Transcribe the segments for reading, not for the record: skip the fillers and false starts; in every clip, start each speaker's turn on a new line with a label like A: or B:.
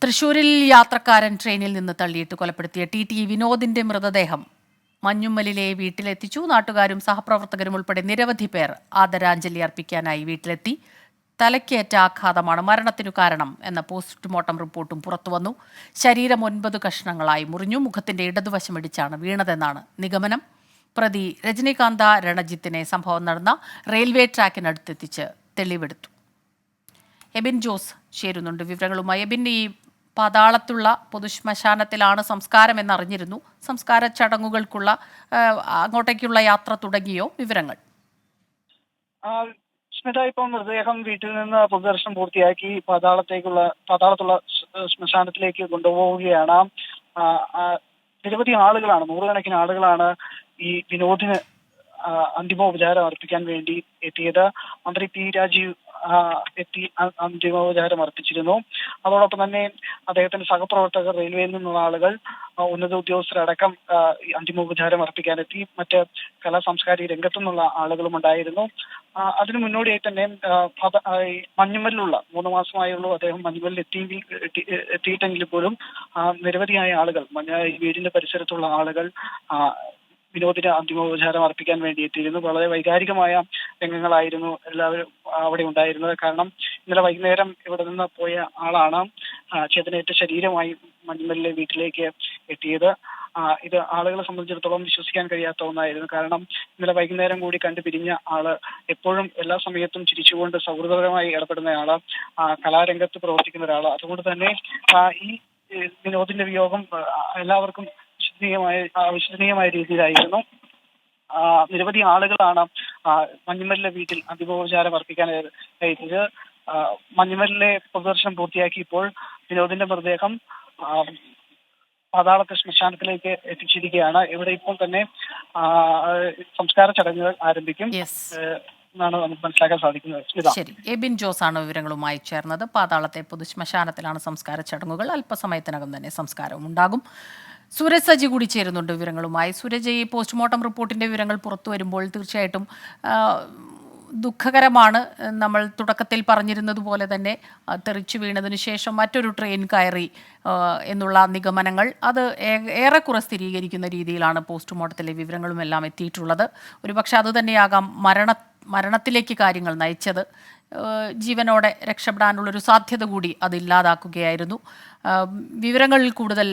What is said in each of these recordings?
A: തൃശൂരിൽ യാത്രക്കാരൻ ട്രെയിനിൽ നിന്ന് തള്ളിയിട്ട് കൊലപ്പെടുത്തിയ ടി വിനോദിന്റെ മൃതദേഹം മഞ്ഞുമ്മലിലെ വീട്ടിലെത്തിച്ചു. നാട്ടുകാരും സഹപ്രവർത്തകരും ഉൾപ്പെടെ നിരവധി പേർ ആദരാഞ്ജലി അർപ്പിക്കാനായി വീട്ടിലെത്തി. തലയ്ക്കേറ്റ ആഘാതമാണ് മരണത്തിനു കാരണം എന്ന പോസ്റ്റ്മോർട്ടം റിപ്പോർട്ടും പുറത്തുവന്നു. ശരീരം 9 കഷ്ണങ്ങളായി മുറിഞ്ഞു. മുഖത്തിന്റെ ഇടതുവശം ഇടിച്ചാണ് വീണതെന്നാണ് നിഗമനം. പ്രതി രജനീകാന്ത രണജിത്തിനെ സംഭവം നടന്ന റെയിൽവേ ട്രാക്കിനടുത്തെത്തിച്ച് തെളിവെടുത്തു. എബിൻ ജോസ് ചേരുന്നുണ്ട് വിവരങ്ങളുമായി. എബിൻ, ഈ പാതാളത്തുള്ള പൊതുശ്മശാനത്തിലാണ് സംസ്കാരം എന്നറിഞ്ഞിരുന്നു. സംസ്കാര ചടങ്ങുകൾക്കുള്ള അങ്ങോട്ടേക്കുള്ള യാത്ര തുടങ്ങിയോ? വിവരങ്ങൾ.
B: സ്മിത, ഇപ്പം മൃതദേഹം വീട്ടിൽ നിന്ന് പൊതുദർശനം പൂർത്തിയാക്കി പാതാളത്തുള്ള ശ്മശാനത്തിലേക്ക് കൊണ്ടുപോവുകയാണ്. നിരവധി ആളുകളാണ്, നൂറുകണക്കിന് ആളുകളാണ് ഈ വിനോദിന് അന്തിമോപചാരം അർപ്പിക്കാൻ വേണ്ടി എത്തിയത്. മന്ത്രി പി രാജീവ് എത്തി അന്തിമോപചാരം അർപ്പിച്ചിരുന്നു. അതോടൊപ്പം തന്നെ അദ്ദേഹത്തിന്റെ സഹപ്രവർത്തകർ, റെയിൽവേയിൽ നിന്നുള്ള ആളുകൾ, ഉന്നത ഉദ്യോഗസ്ഥരടക്കം അന്തിമോപചാരം അർപ്പിക്കാനെത്തി. മറ്റ് കലാ സാംസ്കാരിക രംഗത്തു നിന്നുള്ള ആളുകളും ഉണ്ടായിരുന്നു. അതിനു മുന്നോടിയായി തന്നെ മഞ്ഞുമല്ലിലുള്ള 3 മാസമായുള്ളൂ അദ്ദേഹം മഞ്ഞുമല്ലിൽ എത്തിയിട്ടെങ്കിൽ പോലും നിരവധിയായ ആളുകൾ, വീടിന്റെ പരിസരത്തുള്ള ആളുകൾ വിനോദിന് അന്തിമോപചാരം അർപ്പിക്കാൻ വേണ്ടി എത്തിയിരുന്നു. വളരെ വൈകാരികമായ രംഗങ്ങളായിരുന്നു എല്ലാവരും അവിടെ ഉണ്ടായിരുന്നത്. കാരണം ഇന്നലെ വൈകുന്നേരം ഇവിടെ നിന്ന് പോയ ആളാണ് ചേതനേറ്റ ശരീരമായി മഞ്ഞുമല്ലിലെ വീട്ടിലേക്ക് എത്തിയത്. ഇത് ആളുകളെ സംബന്ധിച്ചിടത്തോളം വിശ്വസിക്കാൻ കഴിയാത്ത ഒന്നായിരുന്നു. കാരണം ഇന്നലെ വൈകുന്നേരം കൂടി കണ്ടു പിരിഞ്ഞ ആള്, എപ്പോഴും എല്ലാ സമയത്തും ചിരിച്ചുകൊണ്ട് സൗഹൃദപരമായി ഇടപെടുന്ന ആള്, കലാരംഗത്ത് പ്രവർത്തിക്കുന്ന ഒരാള്. അതുകൊണ്ട് തന്നെ ഈ വിനോദിന്റെ വിയോഗം എല്ലാവർക്കും അവിശ്വസനീയമായ രീതിയിലായിരുന്നു. നിരവധി ആളുകളാണ് മഞ്ഞുമല്ലിലെ വീട്ടിൽ അന്തിമോപചാരം അർപ്പിക്കാൻ എത്തിയത്. മഞ്ഞുമല്ലിലെ പ്രദർശനം പൂർത്തിയാക്കി ഇപ്പോൾ വിനോദിന്റെ മൃതദേഹം പാതാളത്തെ ശ്മശാനത്തിലേക്ക് എത്തിച്ചിരിക്കുകയാണ്. ഇവിടെ ഇപ്പോൾ തന്നെ സംസ്കാര ചടങ്ങുകൾ ആരംഭിക്കും എന്നാണ് നമുക്ക് മനസ്സിലാക്കാൻ സാധിക്കുന്നത്.
A: ശരി, എബിൻ ജോസ് ആണ് വിവരങ്ങളുമായി ചേർന്നത്. പാതാളത്തെ പൊതുശ്മശാനത്തിലാണ് സംസ്കാര ചടങ്ങുകൾ. അല്പസമയത്തിനകം തന്നെ സംസ്കാരവും ഉണ്ടാകും. സൂരജ് സജി കൂടി ചേരുന്നുണ്ട് വിവരങ്ങളുമായി. സൂരജ്, ഈ പോസ്റ്റ്മോർട്ടം റിപ്പോർട്ടിൻ്റെ വിവരങ്ങൾ പുറത്തു വരുമ്പോൾ തീർച്ചയായിട്ടും ദുഃഖകരമാണ്. നമ്മൾ തുടക്കത്തിൽ പറഞ്ഞിരുന്നത് പോലെ തന്നെ തെറിച്ചു വീണതിനു ശേഷം മറ്റൊരു ട്രെയിൻ കയറി എന്നുള്ള നിഗമനങ്ങൾ അത് ഏറെക്കുറെ സ്ഥിരീകരിക്കുന്ന രീതിയിലാണ് പോസ്റ്റ്മോർട്ടത്തിലെ വിവരങ്ങളുമെല്ലാം എത്തിയിട്ടുള്ളത്. ഒരുപക്ഷെ അതുതന്നെയാകാം മരണത്തിലേക്ക് കാര്യങ്ങൾ നയിച്ചത്. ജീവനോടെ രക്ഷപ്പെടാനുള്ളൊരു സാധ്യത കൂടി അതില്ലാതാക്കുകയായിരുന്നു. വിവരങ്ങളിൽ കൂടുതൽ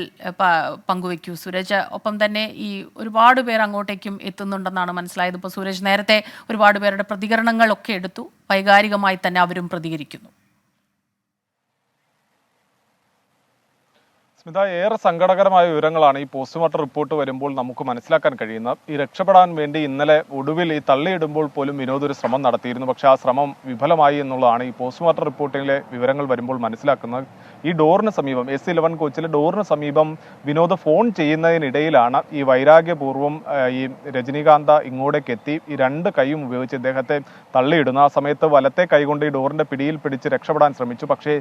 A: പങ്കുവയ്ക്കൂ സൂരജ്. ഒപ്പം തന്നെ ഈ ഒരുപാട് പേർ അങ്ങോട്ടേക്കും എത്തുന്നുണ്ടെന്നാണ് മനസ്സിലായത്. ഇപ്പോൾ സൂരജ് നേരത്തെ ഒരുപാട് പേരുടെ പ്രതികരണങ്ങളൊക്കെ എടുത്തു. വൈകാരികമായി തന്നെ അവരും പ്രതികരിക്കുന്നു.
C: സ്മിത, ഏറെ സങ്കടകരമായ വിവരങ്ങളാണ് ഈ പോസ്റ്റ്മോർട്ടം റിപ്പോർട്ട് വരുമ്പോൾ നമുക്ക് മനസ്സിലാക്കാൻ കഴിയുന്നത്. ഈ രക്ഷപ്പെടാൻ വേണ്ടി ഇന്നലെ ഒടുവിൽ ഈ തള്ളിയിടുമ്പോൾ പോലും വിനോദ് ഒരു ശ്രമം നടത്തിയിരുന്നു. പക്ഷേ ആ ശ്രമം വിഫലമായി എന്നുള്ളതാണ് ഈ പോസ്റ്റ്മോർട്ടം റിപ്പോർട്ടിലെ വിവരങ്ങൾ വരുമ്പോൾ മനസ്സിലാക്കുന്നത്. ഈ ഡോറിന് സമീപം AC11 കോച്ചിലെ ഡോറിന് സമീപം വിനോദ് ഫോൺ ചെയ്യുന്നതിനിടയിലാണ് ഈ വൈരാഗ്യപൂർവ്വം ഈ രജനീകാന്ത ഇങ്ങോട്ടേക്ക് എത്തി ഈ 2 കൈയും ഉപയോഗിച്ച് ഇദ്ദേഹത്തെ തള്ളിയിടുന്നു. ആ സമയത്ത് വലത്തെ കൈകൊണ്ട് ഈ ഡോറിന്റെ പിടിയിൽ പിടിച്ച് രക്ഷപ്പെടാൻ ശ്രമിച്ചു. പക്ഷേ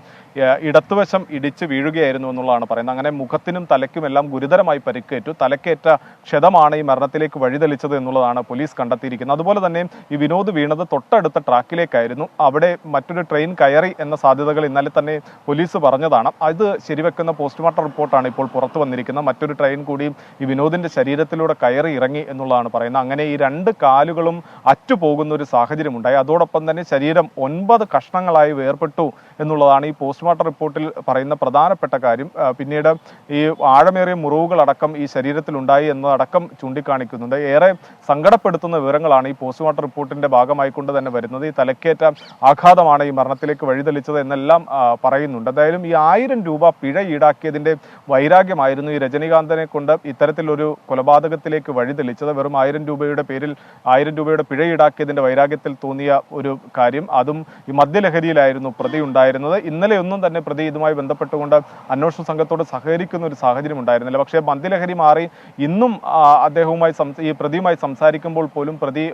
C: ഇടത്തുവശം ഇടിച്ച് വീഴുകയായിരുന്നു എന്നുള്ളതാണ് പറയുന്നത്. അങ്ങനെ മുഖത്തിനും തലയ്ക്കുമെല്ലാം ഗുരുതരമായി പരിക്കേറ്റു. തലക്കേറ്റ ക്ഷതമാണ് ഈ മരണത്തിലേക്ക് വഴിതെളിച്ചത് എന്നുള്ളതാണ് പോലീസ് കണ്ടെത്തിയിരിക്കുന്നത്. അതുപോലെ തന്നെ ഈ വിനോദ് വീണത് തൊട്ടടുത്ത ട്രാക്കിലേക്കായിരുന്നു. അവിടെ മറ്റൊരു ട്രെയിൻ കയറി എന്ന സാധ്യതകൾ ഇന്നലെ തന്നെ പോലീസ് പറഞ്ഞതാണ്. അത് ശരിവെക്കുന്ന പോസ്റ്റ്മോർട്ടം റിപ്പോർട്ടാണ് ഇപ്പോൾ പുറത്തു വന്നിരിക്കുന്നത്. മറ്റൊരു ട്രെയിൻ കൂടി ഈ വിനോദിന്റെ ശരീരത്തിലൂടെ കയറി ഇറങ്ങി എന്നുള്ളതാണ് പറയുന്നത്. അങ്ങനെ ഈ 2 കാലുകളും അറ്റുപോകുന്ന ഒരു സാഹചര്യം ഉണ്ടായി. അതോടൊപ്പം തന്നെ ശരീരം 9 കഷ്ണങ്ങളായി വേർപെട്ടു എന്നുള്ളതാണ് ഈ പോസ്റ്റ്മോർട്ടം റിപ്പോർട്ടിൽ പറയുന്ന പ്രധാനപ്പെട്ട കാര്യം. പിന്നീട് ഈ ആഴമേറിയ മുറിവുകളടക്കം ഈ ശരീരത്തിലുണ്ടായി എന്നതടക്കം ചൂണ്ടിക്കാണിക്കുന്നുണ്ട്. ഏറെ സങ്കടപ്പെടുത്തുന്ന വിവരങ്ങളാണ് ഈ പോസ്റ്റ്മോർട്ടം റിപ്പോർട്ടിന്റെ ഭാഗമായിക്കൊണ്ട് തന്നെ വരുന്നത്. ഈ തലക്കേറ്റ ആഘാതമാണ് ഈ മരണത്തിലേക്ക് വഴിതെളിച്ചത് എന്നെല്ലാം പറയുന്നുണ്ട്. എന്തായാലും ഈ 1000 രൂപ പിഴ ഈടാക്കിയതിന്റെ വൈരാഗ്യമായിരുന്നു ഈ രജനീകാന്തനെ കൊണ്ട് ഇത്തരത്തിലൊരു കൊലപാതകത്തിലേക്ക് വഴിതെളിച്ചത്. വെറും 1000 രൂപയുടെ പേരിൽ 1000 രൂപയുടെ പിഴ ഈടാക്കിയതിന്റെ വൈരാഗ്യത്തിൽ തോന്നിയ ഒരു കാര്യം. അതും ഈ മദ്യലഹരിയിലായിരുന്നു പ്രതി ഉണ്ടായിരുന്നത്. ഇന്നലെയൊന്നും തന്നെ പ്രതി ഇതുമായി ബന്ധപ്പെട്ടുകൊണ്ട് അന്വേഷണ സംഘത്തോട് സഹകരിക്കുന്ന ഒരു സാഹചര്യം ഉണ്ടായിരുന്നില്ല. പക്ഷേ മദ്യലഹരി മാറി ഇന്നും അദ്ദേഹവുമായി ഈ പ്രതിയുമായി സംസാരിക്കുമ്പോൾ പോലും പ്രതി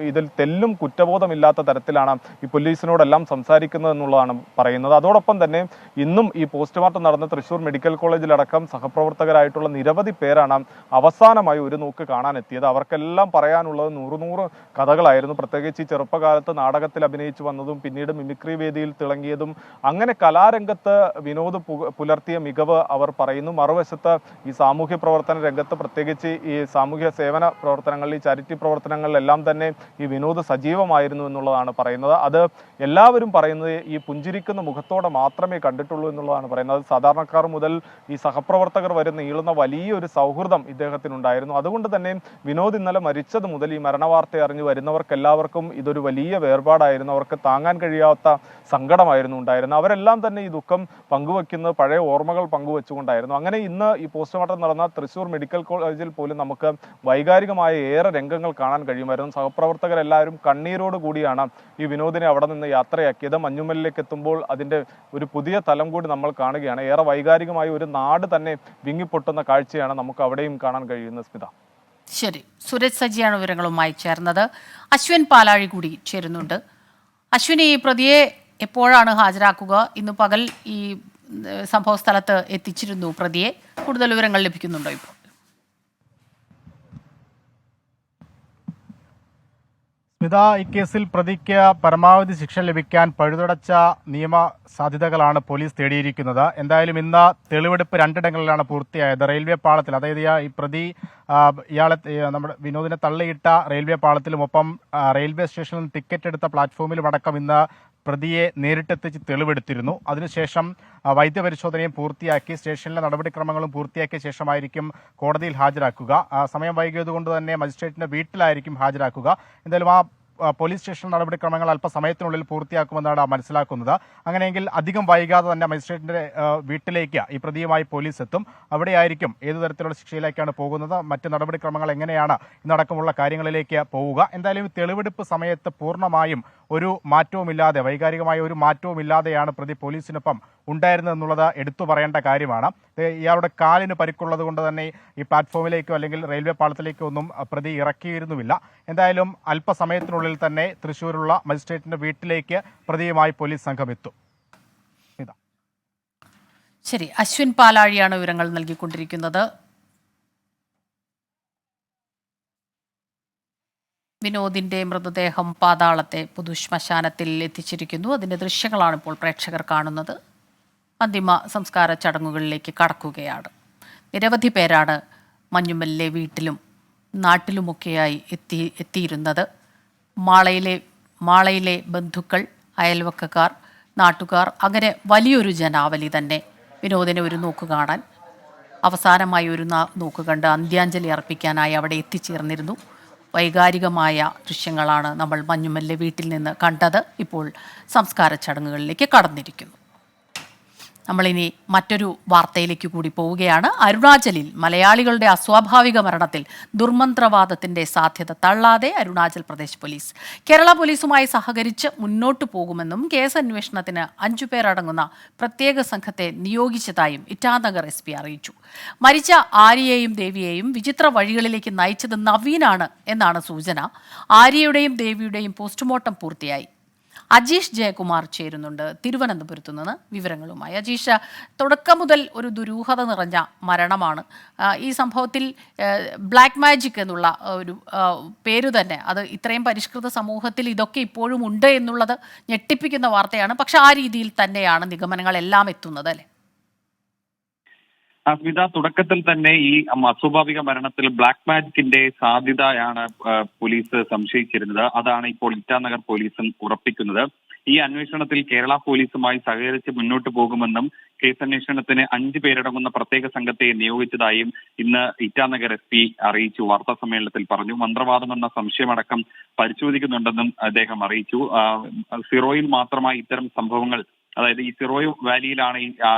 C: ഇതിൽ തെല്ലും കുറ്റബോധമില്ലാത്ത തരത്തിലാണ് ഈ പോലീസിനോടെല്ലാം സംസാരിക്കുന്നത് എന്നുള്ളതാണ് പറയുന്നത്. അതോടൊപ്പം തന്നെ ഇന്നും ഈ പോസ്റ്റ്മോർട്ടം നടന്ന തൃശൂർ മെഡിക്കൽ കോളേജിലടക്കം സഹപ്രവർത്തകരായിട്ടുള്ള നിരവധി പേരാണ് അവസാനമായി ഒരു നോക്ക് കാണാനെത്തിയത്. അവർക്കെല്ലാം പറയാനുള്ളത് 100 കഥകളായിരുന്നു. പ്രത്യേകിച്ച് ഈ ചെറുപ്പകാലത്ത് നാടകത്തിൽ അഭിനയിച്ചു വന്നതും പിന്നീട് മിമിക്രി വേദിയിൽ തിളങ്ങിയതും എത്തും. അങ്ങനെ കലാരംഗത്ത് വിനോദ് പുലർത്തിയ മികവ് അവർ പറയുന്നു. മറുവശത്ത് ഈ സാമൂഹ്യ പ്രവർത്തന രംഗത്ത്, പ്രത്യേകിച്ച് ഈ സാമൂഹ്യ സേവന പ്രവർത്തനങ്ങളിൽ, ഈ ചാരിറ്റി പ്രവർത്തനങ്ങളിലെല്ലാം തന്നെ ഈ വിനോദ് സജീവമായിരുന്നു എന്നുള്ളതാണ് പറയുന്നത്. അത് എല്ലാവരും പറയുന്നത് ഈ പുഞ്ചിരിക്കുന്ന മുഖത്തോടെ മാത്രമേ കണ്ടിട്ടുള്ളൂ എന്നുള്ളതാണ് പറയുന്നത്. സാധാരണക്കാർ മുതൽ ഈ സഹപ്രവർത്തകർ വരെ നീളുന്ന വലിയൊരു സൗഹൃദം ഇദ്ദേഹത്തിനുണ്ടായിരുന്നു. അതുകൊണ്ട് തന്നെ വിനോദ് ഇന്നലെ മരിച്ചത് മുതൽ ഈ മരണവാർത്ത അറിഞ്ഞ് വരുന്നവർക്കെല്ലാവർക്കും ഇതൊരു വലിയ വേർപാടായിരുന്നു. അവർക്ക് താങ്ങാൻ കഴിയാത്ത സങ്കടമായിരുന്നു ഉണ്ടായിരുന്നത്. അവരെല്ലാം തന്നെ ഈ ദുഃഖം പങ്കുവെക്കുന്നത് പഴയ ഓർമ്മകൾ പങ്കുവെച്ചുകൊണ്ടായിരുന്നു. അങ്ങനെ ഇന്ന് ഈ പോസ്റ്റ്മോർട്ടം നടന്ന തൃശ്ശൂർ മെഡിക്കൽ കോളേജിൽ പോലും നമുക്ക് വൈകാരികമായ ഏറെ രംഗങ്ങൾ കാണാൻ കഴിയുമായിരുന്നു. സഹപ്രവർത്തകരെല്ലാവരും കണ്ണീരോട് കൂടിയാണ് ഈ വിനോദിനെ അവിടെ നിന്ന് യാത്രയാക്കിയത്. മഞ്ഞുമലിലേക്ക് എത്തുമ്പോൾ അതിന്റെ ഒരു പുതിയ തലം കൂടി നമ്മൾ കാണുകയാണ്. ഏറെ വൈകാരികമായ ഒരു നാട് തന്നെ വിങ്ങിപ്പൊട്ടുന്ന കാഴ്ചയാണ് നമുക്ക് അവിടെയും കാണാൻ കഴിയുന്നത്. സ്മിത,
A: ശരി. സുരജ് സജിയാണ് വിവരങ്ങളുമായി ചേർന്നത്. അശ്വിൻ പാലാഴി കൂടി ചേരുന്നുണ്ട്. അശ്വിനി, ഈ പ്രതിയെ എപ്പോഴാണ് ഹാജരാക്കുക? ഇന്ന് പകൽ ഈ സംഭവ സ്ഥലത്ത് എത്തിച്ചിരുന്നു പ്രതിയെ. കൂടുതൽ വിവരങ്ങൾ ലഭിക്കുന്നുണ്ടോ ഇപ്പോൾ?
D: സ്മിത, ഈ കേസിൽ പ്രതിക്ക് പരമാവധി ശിക്ഷ ലഭിക്കാൻ പഴുതടച്ച നിയമ സാധ്യതകളാണ് പോലീസ് തേടിയിരിക്കുന്നത്. എന്തായാലും ഇന്ന് തെളിവെടുപ്പ് രണ്ടിടങ്ങളിലാണ് പൂർത്തിയായത്. റെയിൽവേ പാളത്തിൽ, അതായത് ഈ പ്രതി ഇയാളെ നമ്മുടെ വിനോദിനെ തള്ളിയിട്ട റെയിൽവേ പാളത്തിലും ഒപ്പം റെയിൽവേ സ്റ്റേഷനിൽ ടിക്കറ്റ് എടുത്ത പ്ലാറ്റ്ഫോമിലും അടക്കം ഇന്ന് പ്രതിയെ നേരിട്ടെത്തിച്ച് തെളിവെടുത്തിരുന്നു. അതിനുശേഷം വൈദ്യപരിശോധനയും പൂർത്തിയാക്കി സ്റ്റേഷനിലെ നടപടിക്രമങ്ങളും പൂർത്തിയാക്കിയ ശേഷമായിരിക്കും കോടതിയിൽ ഹാജരാക്കുക. സമയം വൈകിയതുകൊണ്ട് തന്നെ മജിസ്ട്രേറ്റിന്റെ വീട്ടിലായിരിക്കും ഹാജരാക്കുക. എന്തായാലും പോലീസ് സ്റ്റേഷൻ നടപടിക്രമങ്ങൾ അല്പസമയത്തിനുള്ളിൽ പൂർത്തിയാക്കുമെന്നാണ് മനസ്സിലാക്കുന്നത്. അങ്ങനെയെങ്കിൽ അധികം വൈകാതെ തന്നെ മജിസ്ട്രേറ്റിന്റെ വീട്ടിലേക്ക് ഈ പ്രതിയുമായി പോലീസ് എത്തും. അവിടെയായിരിക്കും ഏതു തരത്തിലുള്ള ശിക്ഷയിലേക്കാണ് പോകുന്നത്, മറ്റ് നടപടിക്രമങ്ങൾ എങ്ങനെയാണ് ഇന്നടക്കമുള്ള കാര്യങ്ങളിലേക്ക് പോവുക. എന്തായാലും തെളിവെടുപ്പ് സമയത്ത് പൂർണ്ണമായും ഒരു മാറ്റവുമില്ലാതെ, വൈകാരികമായ ഒരു മാറ്റവുമില്ലാതെയാണ് പ്രതി പോലീസിനൊപ്പം ഉണ്ടായിരുന്നത് എന്നുള്ളത് എടുത്തു പറയേണ്ട കാര്യമാണ്. ഇയാളുടെ കാലിന് പരിക്കുള്ളത് കൊണ്ട് തന്നെ ഈ പ്ലാറ്റ്ഫോമിലേക്കോ അല്ലെങ്കിൽ റെയിൽവേ പാളത്തിലേക്കോ ഒന്നും പ്രതി ഇറക്കിയിരുന്നുമില്ല. എന്തായാലും അല്പസമയത്തിനുള്ളിൽ തന്നെ തൃശ്ശൂരുള്ള മജിസ്ട്രേറ്റിന്റെ വീട്ടിലേക്ക് പ്രതിയുമായി പോലീസ് സംഘം എത്തും.
A: ശരി, അശ്വിൻ പാലാഴിയാണ് വിവരങ്ങൾ നൽകിക്കൊണ്ടിരിക്കുന്നത്. വിനോദിന്റെ മൃതദേഹം പാതാളത്തെ പൊതുശ്മശാനത്തിൽ എത്തിച്ചിരിക്കുന്നു. അതിന്റെ ദൃശ്യങ്ങളാണ് ഇപ്പോൾ പ്രേക്ഷകർ കാണുന്നത്. അന്തിമ സംസ്കാര ചടങ്ങുകളിലേക്ക് കടക്കുകയാണ്. നിരവധി പേരാണ് മഞ്ഞുമലിലെ വീട്ടിലും നാട്ടിലുമൊക്കെയായി എത്തിയിരുന്നത്. മാളയിലെ ബന്ധുക്കൾ, അയൽവക്കക്കാർ, നാട്ടുകാർ, അങ്ങനെ വലിയൊരു ജനാവലി തന്നെ വിനോദിനെ ഒരു നോക്ക് കാണാൻ, അവസാനമായി ഒരു നോക്ക് കണ്ട് അന്ത്യാഞ്ജലി അർപ്പിക്കാനായി അവിടെ എത്തിച്ചേർന്നിരുന്നു. വൈകാരികമായ ദൃശ്യങ്ങളാണ് നമ്മൾ മഞ്ഞുമലിലെ വീട്ടിൽ നിന്ന് കണ്ടത്. ഇപ്പോൾ സംസ്കാര ചടങ്ങുകളിലേക്ക് കടന്നിരിക്കുന്നു. നമ്മളിനി മറ്റൊരു വാർത്തയിലേക്ക് കൂടി പോവുകയാണ്. അരുണാചലിൽ മലയാളികളുടെ അസ്വാഭാവിക മരണത്തിൽ ദുർമന്ത്രവാദത്തിന്റെ സാധ്യത തള്ളാതെ അരുണാചൽ പ്രദേശ് പോലീസ്. കേരള പോലീസുമായി സഹകരിച്ച് മുന്നോട്ടു പോകുമെന്നും കേസ് അന്വേഷണത്തിന് 5 പേരടങ്ങുന്ന പ്രത്യേക സംഘത്തെ നിയോഗിച്ചതായും ഇറ്റാനഗർ SP അറിയിച്ചു. മരിച്ച ആര്യയെയും ദേവിയെയും വിചിത്ര വഴികളിലേക്ക് നയിച്ചത് നവീനാണ് എന്നാണ് സൂചന. ആര്യയുടെയും ദേവിയുടെയും പോസ്റ്റ്മോർട്ടം പൂർത്തിയായി. അജീഷ് ജയകുമാർ ചേരുന്നുണ്ട് തിരുവനന്തപുരത്തു നിന്ന് വിവരങ്ങളുമായി. അജീഷ്, തുടക്കം മുതൽ ഒരു ദുരൂഹത നിറഞ്ഞ മരണമാണ്. ഈ സംഭവത്തിൽ ബ്ലാക്ക് മാജിക് എന്നുള്ള ഒരു പേര് തന്നെ, അത് ഇത്രയും പരിഷ്കൃത സമൂഹത്തിൽ ഇതൊക്കെ ഇപ്പോഴും ഉണ്ട് എന്നുള്ളത് ഞെട്ടിപ്പിക്കുന്ന വാർത്തയാണ്. പക്ഷെ ആ രീതിയിൽ തന്നെയാണ് നിഗമനങ്ങളെല്ലാം എത്തുന്നത്, അല്ലേ?
E: സ്മിത, തുടക്കത്തിൽ തന്നെ ഈ അസ്വാഭാവിക മരണത്തിൽ ബ്ലാക്ക് മാജിക്കിന്റെ സാധ്യതയാണ് പോലീസ് സംശയിച്ചിരുന്നത്. അതാണ് ഇപ്പോൾ ഇറ്റാനഗർ പോലീസും ഉറപ്പിക്കുന്നത്. ഈ അന്വേഷണത്തിൽ കേരള പോലീസുമായി സഹകരിച്ച് മുന്നോട്ട് പോകുമെന്നും കേസന്വേഷണത്തിന് 5 പേരടങ്ങുന്ന പ്രത്യേക സംഘത്തെ നിയോഗിച്ചതായും ഇന്ന് ഇറ്റാനഗർ SP അറിയിച്ചു. വാർത്താ സമ്മേളനത്തിൽ പറഞ്ഞു. മന്ത്രവാദമെന്ന സംശയമടക്കം പരിശോധിക്കുന്നുണ്ടെന്നും അദ്ദേഹം അറിയിച്ചു. സിറോയിൽ മാത്രമായി ഇത്തരം സംഭവങ്ങൾ, അതായത് ഈ സിറോയ് വാലിയിലാണ് ഈ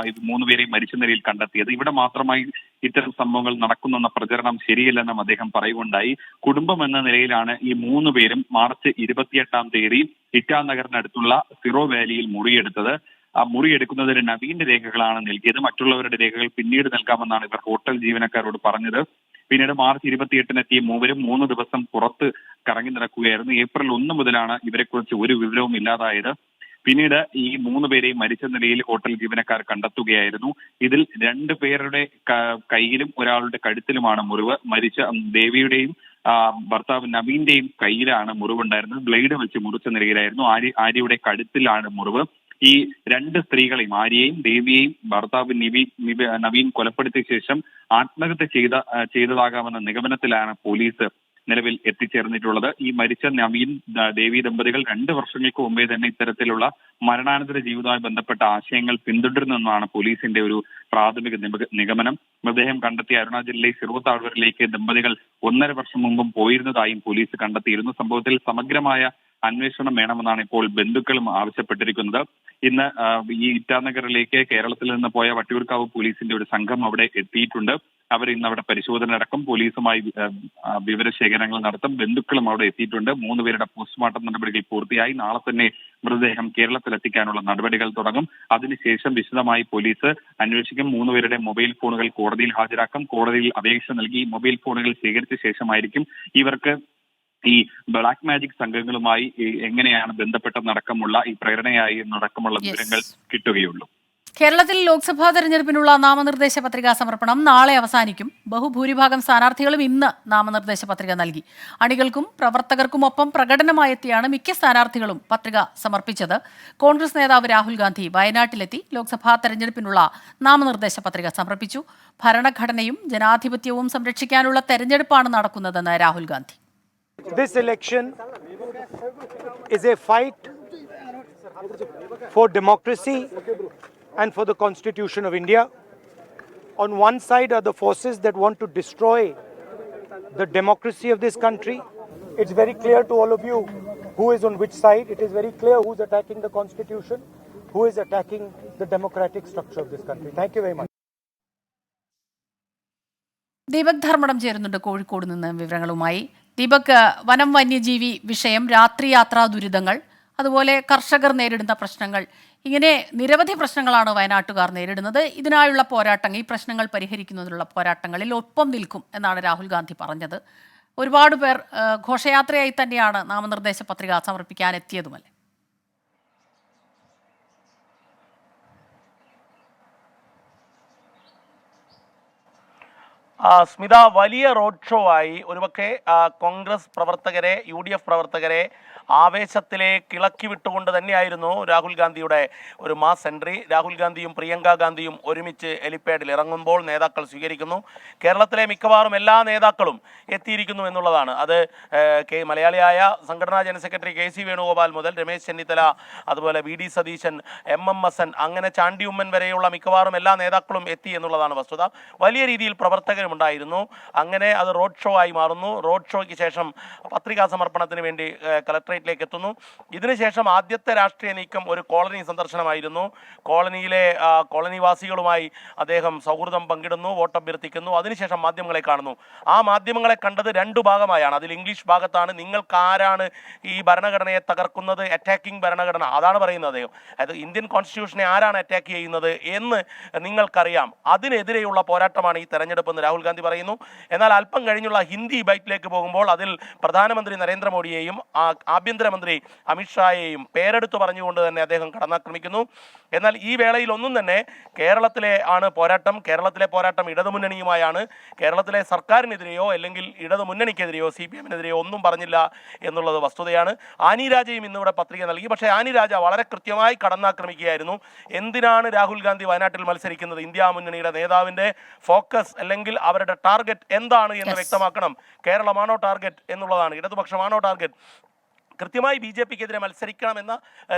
E: 3 പേരെയും മരിച്ച നിലയിൽ കണ്ടെത്തിയത്. ഇവിടെ മാത്രമായി ഇത്തരം സംഭവങ്ങൾ നടക്കുന്നെന്ന പ്രചരണം ശരിയല്ലെന്നും അദ്ദേഹം പറയുകയുണ്ടായി. കുടുംബം എന്ന നിലയിലാണ് ഈ 3 പേരും മാർച്ച് 28-ാം തീയതി ഇറ്റാനഗറിനടുത്തുള്ള സിറോ വാലിയിൽ മുറിയെടുത്തത്. ആ മുറിയെടുക്കുന്നതിന് നവീന്റെ രേഖകളാണ് നൽകിയത്. മറ്റുള്ളവരുടെ രേഖകൾ പിന്നീട് നൽകാമെന്നാണ് ഇവർ ഹോട്ടൽ ജീവനക്കാരോട് പറഞ്ഞത്. പിന്നീട് മാർച്ച് 28-ന് എത്തിയ 3 ദിവസം പുറത്ത് കറങ്ങി നടക്കുകയായിരുന്നു. ഏപ്രിൽ 1 മുതലാണ് ഇവരെക്കുറിച്ച് ഒരു വിവരവും ഇല്ലാതായത്. പിന്നീട് ഈ 3 പേരെയും മരിച്ച നിലയിൽ ഹോട്ടൽ ജീവനക്കാർ കണ്ടെത്തുകയായിരുന്നു. ഇതിൽ 2 പേരുടെ കയ്യിലും ഒരാളുടെ കഴുത്തിലുമാണ് മുറിവ്. മരിച്ച ദേവിയുടെയും ഭർത്താവ് നവീന്റെയും കയ്യിലാണ് മുറിവുണ്ടായിരുന്നത്. ബ്ലേഡ് വെച്ച് മുറിച്ച നിലയിലായിരുന്നു. ആര്യയുടെ കഴുത്തിലാണ് മുറിവ്. ഈ രണ്ട് സ്ത്രീകളെയും, ആര്യയെയും ദേവിയെയും ഭർത്താവ് നവീൻ കൊലപ്പെടുത്തിയ ശേഷം ആത്മഹത്യ ചെയ്തതാകാമെന്ന നിഗമനത്തിലാണ് പോലീസ് നിലവിൽ എത്തിച്ചേർന്നിട്ടുള്ളത്. ഈ മരിച്ച നവീൻ ദേവി ദമ്പതികൾ 2 വർഷങ്ങൾക്ക് മുമ്പേ തന്നെ ഇത്തരത്തിലുള്ള മരണാനന്തര ജീവിതവുമായി ബന്ധപ്പെട്ട ആശയങ്ങൾ പിന്തുടരുന്നെന്നാണ് പോലീസിന്റെ ഒരു പ്രാഥമിക നിഗമനം. മൃതദേഹം കണ്ടെത്തിയ അരുണാചലിലെ സിറോ താഴ്വരയിലേക്ക് ദമ്പതികൾ 1.5 വർഷം മുമ്പും പോയിരുന്നതായും പോലീസ് കണ്ടെത്തിയിരുന്നു. സംഭവത്തിൽ സമഗ്രമായ അന്വേഷണം വേണമെന്നാണ് ഇപ്പോൾ ബന്ധുക്കളും ആവശ്യപ്പെട്ടിരിക്കുന്നത്. ഇന്ന് ഈ ഇറ്റാനഗറിലേക്ക് കേരളത്തിൽ നിന്ന് പോയ വട്ടിയൂർക്കാവ് പോലീസിന്റെ ഒരു സംഘം അവിടെ എത്തിയിട്ടുണ്ട്. അവർ ഇന്ന് അവിടെ പരിശോധന നടക്കും, പോലീസുമായി വിവരശേഖരണങ്ങൾ നടത്തും. ബന്ധുക്കളും അവിടെ എത്തിയിട്ടുണ്ട്. 3 പേരുടെ പോസ്റ്റ്മോർട്ടം നടപടികൾ പൂർത്തിയായി. നാളെ തന്നെ മൃതദേഹം കേരളത്തിലെത്തിക്കാനുള്ള നടപടികൾ തുടങ്ങും. അതിനുശേഷം വിശദമായി പോലീസ് അന്വേഷിക്കും. 3 പേരുടെ മൊബൈൽ ഫോണുകൾ കോടതിയിൽ ഹാജരാക്കും. കോടതിയിൽ അപേക്ഷ നൽകി മൊബൈൽ ഫോണുകൾ സ്വീകരിച്ച ശേഷമായിരിക്കും ഇവർക്ക് ഈ ബ്ലാക്ക് മാജിക് സംഘങ്ങളുമായി എങ്ങനെയാണ് ബന്ധപ്പെട്ടെന്നടക്കമുള്ള ഈ പ്രേരണയായി എന്നടക്കമുള്ള വിവരങ്ങൾ കിട്ടുകയുള്ളൂ.
A: കേരളത്തിൽ ലോക്സഭാ തെരഞ്ഞെടുപ്പിനുള്ള നാമനിർദ്ദേശ പത്രികാ സമർപ്പണം നാളെ അവസാനിക്കും. ബഹുഭൂരിഭാഗം സ്ഥാനാർത്ഥികളും ഇന്ന് നാമനിർദ്ദേശ പത്രിക നൽകി. അണികൾക്കും പ്രവർത്തകർക്കുമൊപ്പം പ്രകടനമായെത്തിയാണ് മിക്ക സ്ഥാനാർത്ഥികളും പത്രിക സമർപ്പിച്ചത്. കോൺഗ്രസ് നേതാവ് രാഹുൽ ഗാന്ധി വയനാട്ടിലെത്തി ലോക്സഭാ തെരഞ്ഞെടുപ്പിനുള്ള നാമനിർദ്ദേശ പത്രിക സമർപ്പിച്ചു. ഭരണഘടനയും ജനാധിപത്യവും സംരക്ഷിക്കാനുള്ള തെരഞ്ഞെടുപ്പാണ് നടക്കുന്നതെന്ന് Rahul Gandhi.
F: This election is a fight for democracy and for the Constitution of India. On one side are the forces that want to destroy the democracy of this country. It's very clear to all of you who is on which side. It is very clear who is attacking the Constitution, who is attacking the democratic structure of this country. Thank you very much.
A: Deepak Dharmadam ചേരുന്നുണ്ട് കോഴിക്കോട് നിന്ന് വിവരങ്ങളുമായി. ദീപക്, വനം വന്യജീവി വിഷയം, രാത്രിയാത്രാ ദുരിതങ്ങൾ, അതുപോലെ കർഷകർ നേരിടുന്ന പ്രശ്നങ്ങൾ, ഇങ്ങനെ നിരവധി പ്രശ്നങ്ങളാണ് വയനാട്ടുകാർ നേരിടുന്നത്. ഇതിനായുള്ള പോരാട്ടങ്ങൾ, ഈ പ്രശ്നങ്ങൾ പരിഹരിക്കുന്നതിനുള്ള പോരാട്ടങ്ങളിൽ ഒപ്പം നിൽക്കും എന്നാണ് രാഹുൽ ഗാന്ധി പറഞ്ഞത്. ഒരുപാട് പേർ ഘോഷയാത്രയായി തന്നെയാണ് നാമനിർദ്ദേശ പത്രിക സമർപ്പിക്കാൻ എത്തിയതുമല്ലേ?
G: സ്മിത, വലിയ റോഡ് ഷോ ആയി ഒരുപക്ഷെ കോൺഗ്രസ് പ്രവർത്തകരെ, UDF പ്രവർത്തകരെ ആവേശത്തിലേക്ക് ഇളക്കി വിട്ടുകൊണ്ട് തന്നെയായിരുന്നു രാഹുൽ ഗാന്ധിയുടെ ഒരു മാസ് എൻട്രി. രാഹുൽ ഗാന്ധിയും പ്രിയങ്ക ഗാന്ധിയും ഒരുമിച്ച് ഹെലിപ്പാഡിൽ ഇറങ്ങുമ്പോൾ നേതാക്കൾ സ്വീകരിക്കുന്നു. കേരളത്തിലെ മിക്കവാറും എല്ലാ നേതാക്കളും എത്തിയിരിക്കുന്നു എന്നുള്ളതാണ്. അത് മലയാളിയായ സംഘടനാ ജനറൽ സെക്രട്ടറി KC വേണുഗോപാൽ മുതൽ രമേശ് ചെന്നിത്തല, അതുപോലെ VD സതീശൻ, MM ഹസൻ, അങ്ങനെ ചാണ്ടി ഉമ്മൻ വരെയുള്ള മിക്കവാറും എല്ലാ നേതാക്കളും എത്തി എന്നുള്ളതാണ് വസ്തുത. വലിയ രീതിയിൽ പ്രവർത്തകരുമുണ്ടായിരുന്നു. അങ്ങനെ അത് റോഡ് ഷോ ആയി മാറുന്നു. റോഡ് ഷോയ്ക്ക് ശേഷം പത്രികാ സമർപ്പണത്തിന് വേണ്ടി കളക്ടറേറ്റിലേക്ക് എത്തുന്നു. ഇതിനുശേഷം ആദ്യത്തെ രാഷ്ട്രീയ നീക്കം ഒരു കോളനി സന്ദർശനമായിരുന്നു. കോളനിയിലെ കോളനിവാസികളുമായി അദ്ദേഹം സൗഹൃദം പങ്കിടുന്നു, വോട്ടഭ്യർത്ഥിക്കുന്നു. അതിനുശേഷം മാധ്യമങ്ങളെ കാണുന്നു. ആ മാധ്യമങ്ങളെ കണ്ടത് 2 ഭാഗമായാണ്. അതിൽ ഇംഗ്ലീഷ് ഭാഗത്താണ് നിങ്ങൾക്ക് ആരാണ് ഈ ഭരണഘടനയെ തകർക്കുന്നത്, അറ്റാക്കിംഗ് ഭരണഘടന, അതാണ് പറയുന്നത് അദ്ദേഹം. അത് ഇന്ത്യൻ കോൺസ്റ്റിറ്റ്യൂഷനെ ആരാണ് അറ്റാക്ക് ചെയ്യുന്നത് എന്ന് നിങ്ങൾക്കറിയാം, അതിനെതിരെയുള്ള പോരാട്ടമാണ് ഈ തെരഞ്ഞെടുപ്പെന്ന് രാഹുൽ ഗാന്ധി പറയുന്നു. എന്നാൽ അല്പം കഴിഞ്ഞുള്ള ഹിന്ദി ബൈറ്റിലേക്ക് പോകുമ്പോൾ അതിൽ പ്രധാനമന്ത്രി നരേന്ദ്രമോദിയെയും ആഭ്യന്തരമന്ത്രി അമിത്ഷായെയും പേരെടുത്ത് പറഞ്ഞുകൊണ്ട് തന്നെ അദ്ദേഹം കടന്നാക്രമിക്കുന്നു. എന്നാൽ ഈ വേളയിൽ ഒന്നും തന്നെ കേരളത്തിലെ കേരളത്തിലെ പോരാട്ടം ഇടതുമുന്നണിയുമായാണ്. കേരളത്തിലെ സർക്കാരിനെതിരെയോ അല്ലെങ്കിൽ ഇടതുമുന്നണിക്കെതിരെയോ CPM-നെതിരെയോ ഒന്നും പറഞ്ഞില്ല എന്നുള്ളത് വസ്തുതയാണ്. ആനി രാജയും ഇന്നിവിടെ പത്രിക നൽകി. പക്ഷേ ആനി രാജ വളരെ കൃത്യമായി കടന്നാക്രമിക്കുകയായിരുന്നു. എന്തിനാണ് രാഹുൽ ഗാന്ധി വയനാട്ടിൽ മത്സരിക്കുന്നത്? ഇന്ത്യ മുന്നണിയുടെ നേതാവിൻ്റെ ഫോക്കസ് അല്ലെങ്കിൽ അവരുടെ ടാർഗറ്റ് എന്താണ് എന്ന് വ്യക്തമാക്കണം. കേരളമാണോ ടാർഗറ്റ് എന്നുള്ളതാണ്, ഇടതുപക്ഷമാണോ ടാർഗറ്റ്? കൃത്യമായി BJP-ക്കെതിരെ മത്സരിക്കണമെന്ന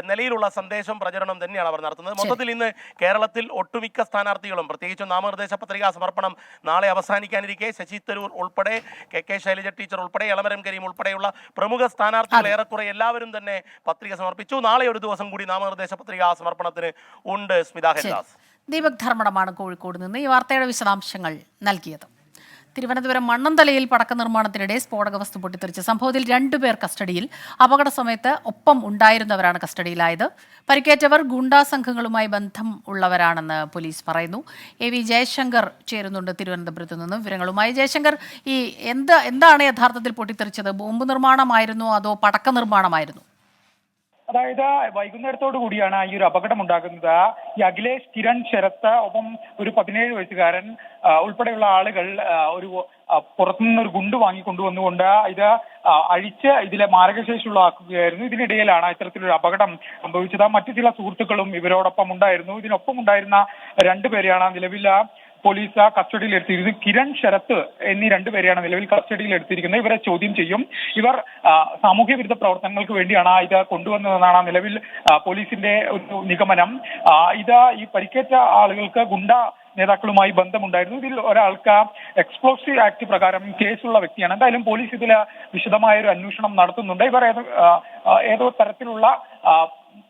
G: നിലയിലുള്ള സന്ദേശം, പ്രചരണം തന്നെയാണ് അവർ നടത്തുന്നത്. മൊത്തത്തിൽ ഇന്ന് കേരളത്തിൽ ഒട്ടുമിക്ക സ്ഥാനാർത്ഥികളും, പ്രത്യേകിച്ചും നാമനിർദ്ദേശ പത്രികാ സമർപ്പണം നാളെ അവസാനിക്കാനിരിക്കെ ശശി തരൂർ ഉൾപ്പെടെ, KK ശൈലജ ടീച്ചർ ഉൾപ്പെടെ, എളമരം കരീം ഉൾപ്പെടെയുള്ള പ്രമുഖ സ്ഥാനാർത്ഥികൾ ഏറെക്കുറെ എല്ലാവരും തന്നെ പത്രിക സമർപ്പിച്ചു. നാളെ ഒരു ദിവസം കൂടി നാമനിർദ്ദേശ പത്രികാ സമർപ്പണത്തിന് ഉണ്ട്. സ്മിത ഹരിദാസ്.
A: ദീപക് ധർമ്മടമാണ് കോഴിക്കോട് നിന്ന് ഈ വാർത്തയുടെ വിശദാംശങ്ങൾ നൽകിയത്. തിരുവനന്തപുരം മണ്ണന്തലയിൽ പടക്ക നിർമ്മാണത്തിനിടെ സ്ഫോടക വസ്തു പൊട്ടിത്തെറിച്ച സംഭവത്തിൽ 2 പേർ കസ്റ്റഡിയിൽ. അപകട സമയത്ത് ഒപ്പം ഉണ്ടായിരുന്നവരാണ് കസ്റ്റഡിയിലായത്. പരിക്കേറ്റവർ ഗുണ്ടാ സംഘങ്ങളുമായി ബന്ധം ഉള്ളവരാണെന്ന് പോലീസ് പറയുന്നു. AV ജയശങ്കർ ചേരുന്നുണ്ട് തിരുവനന്തപുരത്ത് നിന്ന് വിവരങ്ങളുമായി. ജയശങ്കർ, ഈ എന്താണ് യഥാർത്ഥത്തിൽ പൊട്ടിത്തെറിച്ചത്? ബോംബ് നിർമ്മാണമായിരുന്നോ അതോ പടക്ക നിർമ്മാണമായിരുന്നു?
H: അതായത് വൈകുന്നേരത്തോടു കൂടിയാണ് ഈ ഒരു അപകടം ഉണ്ടാകുന്നത്. ഈ അഖിലേഷ്, കിരൺ, ശരത്ത്, ഒപ്പം ഒരു 17 വയസ്സുകാരൻ ഉൾപ്പെടെയുള്ള ആളുകൾ ഒരു പുറത്തുനിന്ന് ഒരു ഗുണ്ട് വാങ്ങിക്കൊണ്ടുവന്നുകൊണ്ട് ഇത് അഴിച്ച് ഇതിലെ മാരകശേഷിയുള്ളതാക്കുകയായിരുന്നു. ഇതിനിടയിലാണ് ഇത്തരത്തിലൊരു അപകടം സംഭവിച്ചത്. മറ്റു ചില സുഹൃത്തുക്കളും ഇവരോടൊപ്പം ഉണ്ടായിരുന്നു. ഇതിനൊപ്പം ഉണ്ടായിരുന്ന രണ്ടുപേരെയാണ് നിലവിൽ പോലീസ് കസ്റ്റഡിയിൽ എടുത്തിരിക്കുന്നത്. കിരൺ, ശരത്ത് എന്നീ രണ്ടുപേരെയാണ് നിലവിൽ കസ്റ്റഡിയിൽ എടുത്തിരിക്കുന്നത്. ഇവരെ ചോദ്യം ചെയ്യും. ഇവർ സാമൂഹ്യ വിരുദ്ധ പ്രവർത്തനങ്ങൾക്ക് വേണ്ടിയാണ് ഇത് കൊണ്ടുവന്നതെന്നാണ് നിലവിൽ പോലീസിന്റെ ഒരു നിഗമനം. ഈ പരിക്കേറ്റ ആളുകൾക്ക് ഗുണ്ട നേതാക്കളുമായി ബന്ധമുണ്ടായിരുന്നു. ഇതിൽ ഒരാൾക്ക് എക്സ്പ്ലോസീവ് ആക്ട് പ്രകാരം കേസുള്ള വ്യക്തിയാണ്. എന്തായാലും പോലീസ് ഇതിൽ വിശദമായ ഒരു അന്വേഷണം നടത്തുന്നുണ്ട്. ഇവർ ഏതോ തരത്തിലുള്ള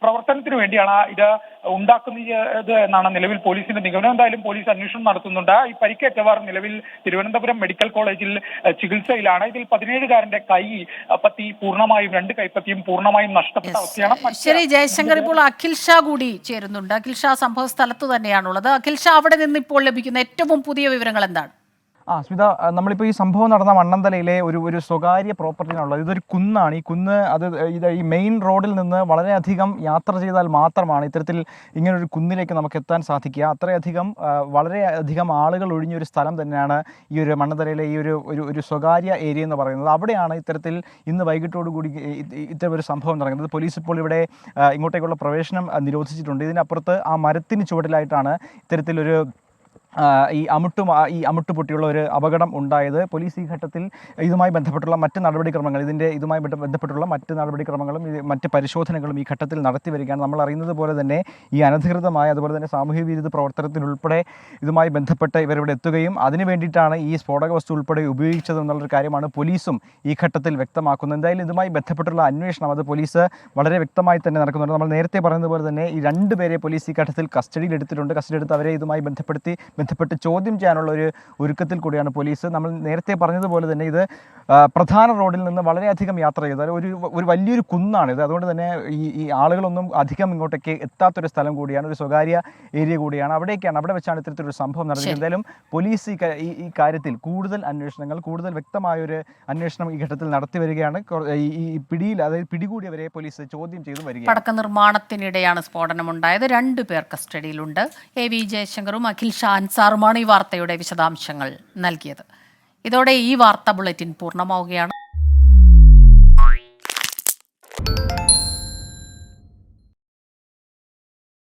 H: പ്രവർത്തനത്തിന് വേണ്ടിയാണ് ഇത് ഉണ്ടാക്കുന്നത് എന്നാണ് നിലവിൽ പോലീസിന്റെ നിഗമനം. എന്തായാലും പോലീസ് അന്വേഷണം നടത്തുന്നുണ്ട്. ഈ പരിക്കേറ്റവർ നിലവിൽ തിരുവനന്തപുരം മെഡിക്കൽ കോളേജിൽ ചികിത്സയിലാണ്. ഇതിൽ 17-കാരന്റെ കൈപ്പത്തി പൂർണ്ണമായും, 2 കൈപ്പത്തിയും പൂർണ്ണമായും നഷ്ടപ്പെട്ട അവസ്ഥയാണ്.
A: ശരി ജയശങ്കർ, ഇപ്പോൾ അഖിൽ ഷാ കൂടി ചേരുന്നുണ്ട്. അഖിൽ ഷാ സംഭവ സ്ഥലത്ത് തന്നെയാണുള്ളത്. അഖിൽ ഷാ, അവിടെ നിന്ന് ഇപ്പോൾ ലഭിക്കുന്ന ഏറ്റവും പുതിയ വിവരങ്ങൾ എന്താണ്?
I: സ്മിത, നമ്മളിപ്പോൾ ഈ സംഭവം നടന്ന മണ്ണന്തലയിലെ ഒരു സ്വകാര്യ പ്രോപ്പർട്ടിയാണുള്ളത്. ഇതൊരു കുന്നാണ്. ഈ കുന്ന് ഈ മെയിൻ റോഡിൽ നിന്ന് വളരെയധികം യാത്ര ചെയ്താൽ മാത്രമാണ് ഇത്തരത്തിൽ ഇങ്ങനൊരു കുന്നിലേക്ക് നമുക്ക് എത്താൻ സാധിക്കുക. അത്രയധികം വളരെയധികം ആളുകൾ ഒഴിഞ്ഞൊരു സ്ഥലം തന്നെയാണ് ഈ ഒരു മണ്ണന്തലയിലെ ഈ ഒരു സ്വകാര്യ ഏരിയ എന്ന് പറയുന്നത്. അവിടെയാണ് ഇത്തരത്തിൽ ഇന്ന് വൈകിട്ടോടുകൂടി ഇത്തരം ഒരു സംഭവം നടക്കുന്നത്. പോലീസ് ഇപ്പോൾ ഇവിടെ ഇങ്ങോട്ടേക്കുള്ള പ്രവേശനം നിരോധിച്ചിട്ടുണ്ട്. ഇതിനപ്പുറത്ത് ആ മരത്തിന് ചുവട്ടിലായിട്ടാണ് ഇത്തരത്തിലൊരു ഈ അമുട്ട് പൊട്ടിയുള്ള ഒരു അപകടം ഉണ്ടായത്. പോലീസ് ഈ ഘട്ടത്തിൽ ഇതുമായി ബന്ധപ്പെട്ടുള്ള മറ്റ് നടപടിക്രമങ്ങളും മറ്റ് പരിശോധനകളും ഈ ഘട്ടത്തിൽ നടത്തി വരികയാണ്. നമ്മൾ അറിയുന്നത് പോലെ തന്നെ ഈ അനധികൃതമായ, അതുപോലെ തന്നെ സാമൂഹ്യ വിരുദ്ധ പ്രവർത്തനത്തിലുൾപ്പെടെ ഇതുമായി ബന്ധപ്പെട്ട് ഇവരിവിടെ എത്തുകയും അതിനു വേണ്ടിയിട്ടാണ് ഈ സ്ഫോടക വസ്തു ഉൾപ്പെടെ ഉപയോഗിച്ചത് എന്നുള്ളൊരു കാര്യമാണ് പോലീസും ഈ ഘട്ടത്തിൽ വ്യക്തമാക്കുന്നത്. എന്തായാലും ഇതുമായി ബന്ധപ്പെട്ടുള്ള അന്വേഷണം അത് പോലീസ് വളരെ വ്യക്തമായി തന്നെ നടക്കുന്നുണ്ട്. നമ്മൾ നേരത്തെ പറയുന്നതുപോലെ തന്നെ ഈ 2 പേരെ പോലീസ് ഈ ഘട്ടത്തിൽ കസ്റ്റഡിയിൽ എടുത്തിട്ടുണ്ട്. കസ്റ്റഡി എടുത്ത് അവരെ ഇതുമായി ബന്ധപ്പെട്ട് ചോദ്യം ചെയ്യാനുള്ള ഒരു ഒരുക്കത്തിൽ കൂടിയാണ് പോലീസ്. നമ്മൾ നേരത്തെ പറഞ്ഞതുപോലെ തന്നെ ഇത് പ്രധാന റോഡിൽ നിന്ന് വളരെയധികം യാത്ര ചെയ്താൽ ഒരു വലിയൊരു കുന്നാണിത്. അതുകൊണ്ട് തന്നെ ഈ ആളുകളൊന്നും അധികം ഇങ്ങോട്ടേക്ക് എത്താത്തൊരു സ്ഥലം കൂടിയാണ്, ഒരു സ്വകാര്യ ഏരിയ കൂടിയാണ്. അവിടെ വെച്ചാണ് ഇത്തരത്തിലൊരു സംഭവം നടന്നത്. എന്തായാലും പോലീസ് ഈ കാര്യത്തിൽ കൂടുതൽ വ്യക്തമായൊരു അന്വേഷണം ഈ ഘട്ടത്തിൽ നടത്തി വരികയാണ്. അതായത് പിടികൂടിയവരെ പോലീസ് ചോദ്യം ചെയ്തു വരികയാണ്.
A: പടക്ക നിർമ്മാണത്തിനിടെയാണ് സ്ഫോടനമുണ്ടായത്. 2 പേർ കസ്റ്റഡിയിലുണ്ട്. AV ജയശങ്കറും അഖിൽ ഷാ അൻസാറുമാണ് ഈ വാർത്തയുടെ വിശദാംശങ്ങൾ നൽകിയത്. ഇതോടെ ഈ വാർത്താ ബുള്ളറ്റിൻ പൂർണ്ണമാവുകയാണ്.